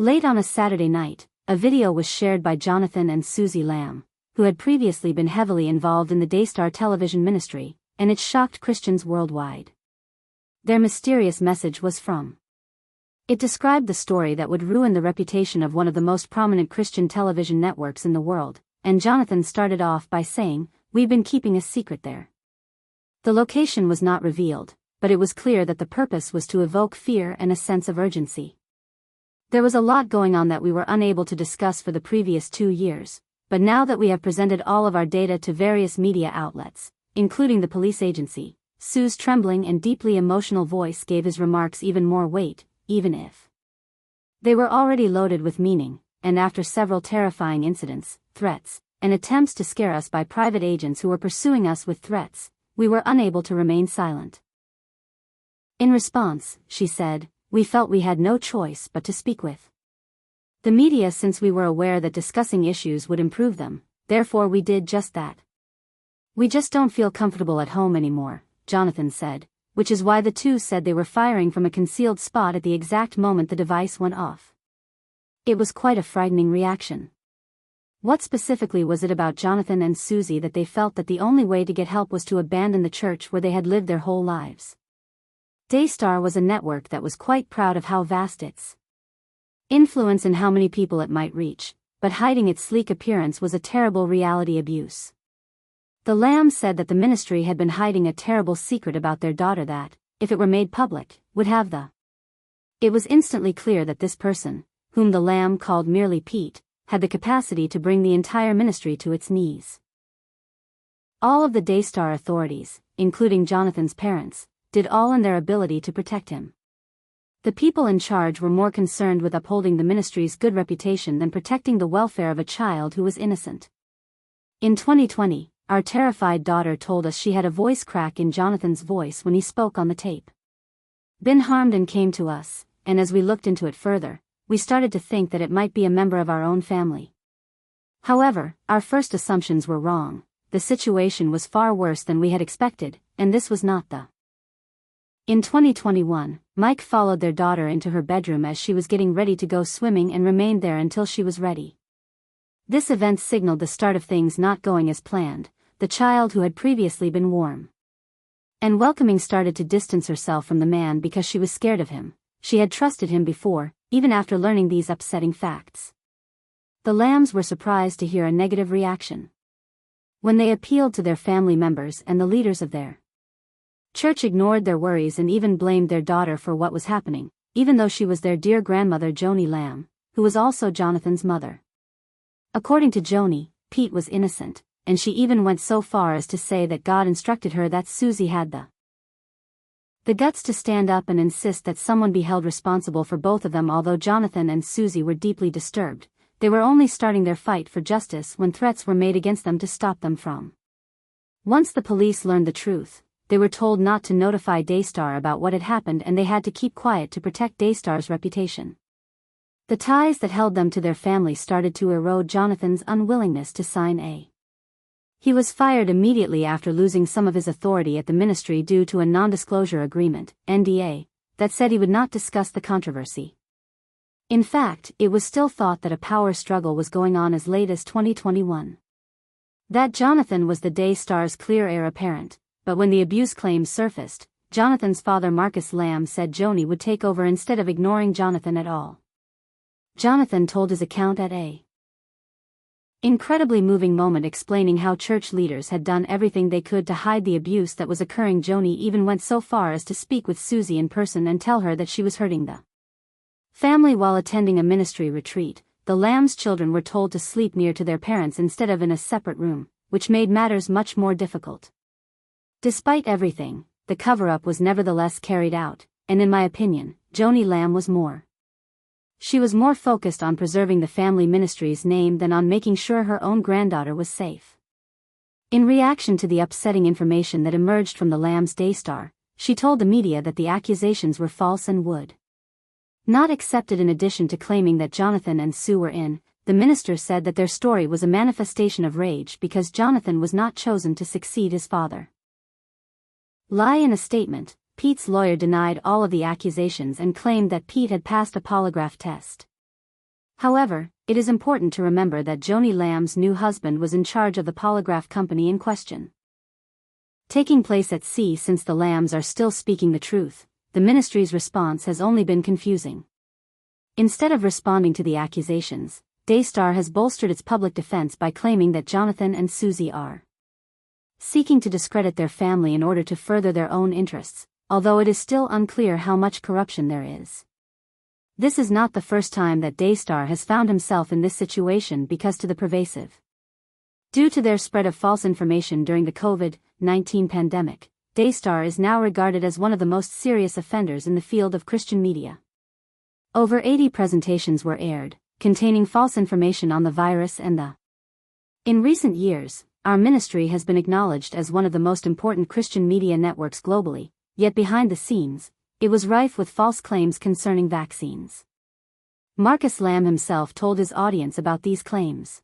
Late on a Saturday night, a video was shared by Jonathan and Susie Lamb, who had previously been heavily involved in the Daystar television ministry, and it shocked Christians worldwide. Their mysterious message was from. It described the story that would ruin the reputation of one of the most prominent Christian television networks in the world, and Jonathan started off by saying, "We've been keeping a secret there." The location was not revealed, but it was clear that the purpose was to evoke fear and a sense of urgency. There was a lot going on that we were unable to discuss for the previous 2 years, but now that we have presented all of our data to various media outlets, including the police agency, Sue's trembling and deeply emotional voice gave his remarks even more weight, even if they were already loaded with meaning, and after several terrifying incidents, threats, and attempts to scare us by private agents who were pursuing us with threats, we were unable to remain silent. In response, she said, we felt we had no choice but to speak with the media since we were aware that discussing issues would improve them, therefore we did just that. We just don't feel comfortable at home anymore, Jonathan said, which is why the two said they were firing from a concealed spot at the exact moment the device went off. It was quite a frightening reaction. What specifically was it about Jonathan and Susie that they felt that the only way to get help was to abandon the church where they had lived their whole lives? Daystar was a network that was quite proud of how vast its influence and how many people it might reach, but hiding its sleek appearance was a terrible reality abuse. The Lambs said that the ministry had been hiding a terrible secret about their daughter that, if it were made public, would have the. It was instantly clear that this person, whom the Lamb called merely Pete, had the capacity to bring the entire ministry to its knees. All of the Daystar authorities, including Jonathan's parents, did all in their ability to protect him. The people in charge were more concerned with upholding the ministry's good reputation than protecting the welfare of a child who was innocent. In 2020, our terrified daughter told us she had a voice crack in Jonathan's voice when he spoke on the tape. Been harmed and came to us, and as we looked into it further, we started to think that it might be a member of our own family. However, our first assumptions were wrong. The situation was far worse than we had expected, and this was not the. In 2021, Mike followed their daughter into her bedroom as she was getting ready to go swimming and remained there until she was ready. This event signaled the start of things not going as planned. The child who had previously been warm and welcoming started to distance herself from the man because she was scared of him. She had trusted him before, even after learning these upsetting facts. The Lambs were surprised to hear a negative reaction when they appealed to their family members, and the leaders of their church ignored their worries and even blamed their daughter for what was happening, even though she was their dear grandmother Joni Lamb, who was also Jonathan's mother. According to Joni, Pete was innocent, and she even went so far as to say that God instructed her that Susie had the guts to stand up and insist that someone be held responsible for both of them. Although Jonathan and Susie were deeply disturbed, they were only starting their fight for justice when threats were made against them to stop them from. Once the police learned the truth, they were told not to notify Daystar about what had happened, and they had to keep quiet to protect Daystar's reputation. The ties that held them to their family started to erode. Jonathan's unwillingness to sign a. He was fired immediately after losing some of his authority at the ministry due to a non-disclosure agreement, NDA, that said he would not discuss the controversy. In fact, it was still thought that a power struggle was going on as late as 2021. That Jonathan was the Daystar's clear heir apparent, but when the abuse claims surfaced, Jonathan's father Marcus Lamb said Joni would take over instead of ignoring Jonathan at all. Jonathan told his account at a incredibly moving moment, explaining how church leaders had done everything they could to hide the abuse that was occurring. Joni even went so far as to speak with Susie in person and tell her that she was hurting the family while attending a ministry retreat. The Lambs' children were told to sleep near to their parents instead of in a separate room, which made matters much more difficult. Despite everything, the cover-up was nevertheless carried out, and in my opinion, Joni Lamb was more. She was more focused on preserving the family ministry's name than on making sure her own granddaughter was safe. In reaction to the upsetting information that emerged from the Lambs' Daystar, she told the media that the accusations were false and would not accept it. In addition to claiming that Jonathan and Sue were in, the minister said that their story was a manifestation of rage because Jonathan was not chosen to succeed his father. Lie. In a statement, Pete's lawyer denied all of the accusations and claimed that Pete had passed a polygraph test. However, it is important to remember that Joni Lamb's new husband was in charge of the polygraph company in question. Taking place at sea. Since the Lambs are still speaking the truth, the ministry's response has only been confusing. Instead of responding to the accusations, Daystar has bolstered its public defense by claiming that Jonathan and Susie are seeking to discredit their family in order to further their own interests, although it is still unclear how much corruption there is. This is not the first time that Daystar has found himself in this situation because to the pervasive. Due to their spread of false information during the COVID-19 pandemic, Daystar is now regarded as one of the most serious offenders in the field of Christian media. Over 80 presentations were aired, containing false information on the virus and the. In recent years, our ministry has been acknowledged as one of the most important Christian media networks globally, yet behind the scenes, it was rife with false claims concerning vaccines. Marcus Lamb himself told his audience about these claims.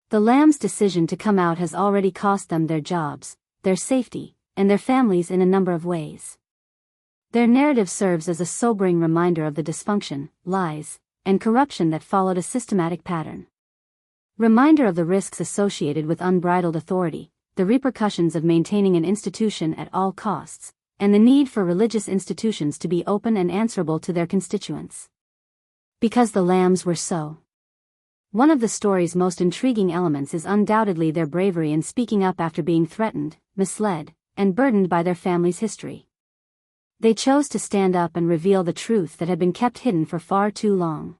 The Lambs' decision to come out has already cost them their jobs, their safety, and their families in a number of ways. Their narrative serves as a sobering reminder of the dysfunction, lies, and corruption that followed a systematic pattern. Reminder of the risks associated with unbridled authority, the repercussions of maintaining an institution at all costs, and the need for religious institutions to be open and answerable to their constituents. Because the Lambs were so. One of the story's most intriguing elements is undoubtedly their bravery in speaking up after being threatened, misled, and burdened by their family's history. They chose to stand up and reveal the truth that had been kept hidden for far too long.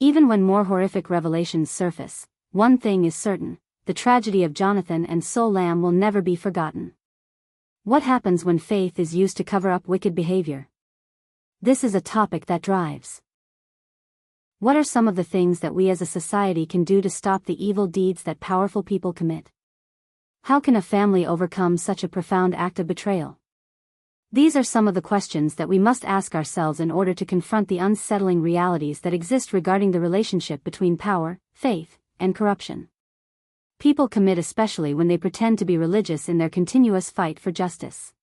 Even when more horrific revelations surface, one thing is certain: the tragedy of Jonathan and Susie Lamb will never be forgotten. What happens when faith is used to cover up wicked behavior? This is a topic that drives. What are some of the things that we as a society can do to stop the evil deeds that powerful people commit? How can a family overcome such a profound act of betrayal? These are some of the questions that we must ask ourselves in order to confront the unsettling realities that exist regarding the relationship between power, faith, and corruption. People commit especially when they pretend to be religious in their continuous fight for justice.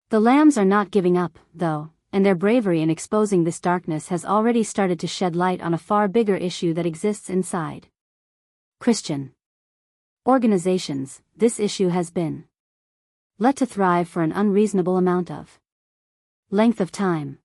The Lambs are not giving up, though, and their bravery in exposing this darkness has already started to shed light on a far bigger issue that exists inside Christian organizations. This issue has been let to thrive for an unreasonable amount of length of time.